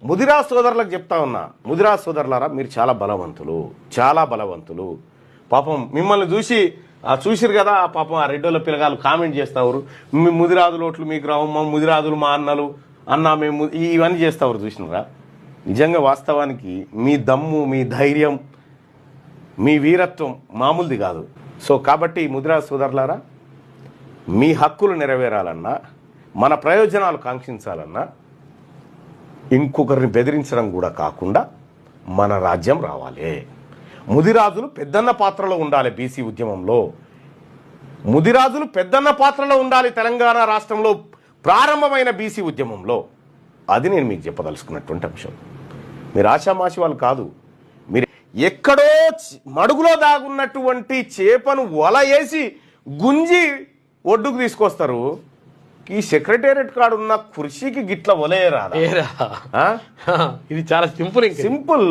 ముదిరా సోదరులకు చెప్తా ఉన్నా, ముదిరా సోదరులారా మీరు చాలా బలవంతులు, చాలా బలవంతులు. పాపం మిమ్మల్ని చూసిరు కదా, పాపం ఆ రెడ్డోళ్ళ పిల్లగాలు కామెంట్ చేస్తావు, మీ ముదిరాజులు ఓట్లు మీకు రావు, మా ముదిరాజులు మా అన్నలు అన్న మేము ఇవన్నీ చేస్తావు చూసినరా. నిజంగా వాస్తవానికి మీ దమ్ము, మీ ధైర్యం, మీ వీరత్వం మామూలుది కాదు. సో కాబట్టి ముదిరాజు సోదరులారా, మీ హక్కులు నెరవేరాలన్నా, మన ప్రయోజనాలు కాంక్షించాలన్నా ఇంకొకరిని బెదిరించడం కూడా కాకుండా మన రాజ్యం రావాలి. ముదిరాజులు పెద్దన్న పాత్రలో ఉండాలి. బీసీ ఉద్యమంలో ముదిరాజులు పెద్దన్న పాత్రలో ఉండాలి. తెలంగాణ రాష్ట్రంలో ప్రారంభమైన బీసీ ఉద్యమంలో అది నేను మీకు చెప్పదలుచుకున్నటువంటి అంశం. మీరు ఆషామాషి వాళ్ళు కాదు. మీరు ఎక్కడో మడుగులో దాగున్నటువంటి చేపను వల వేసి గుంజి ఒడ్డుకు తీసుకొస్తారు. ఈ సెక్రటేరియట్ కాడు ఉన్న కుర్చీకి గిట్ల వలేయరాదా? ఇది చాలా సింపుల్.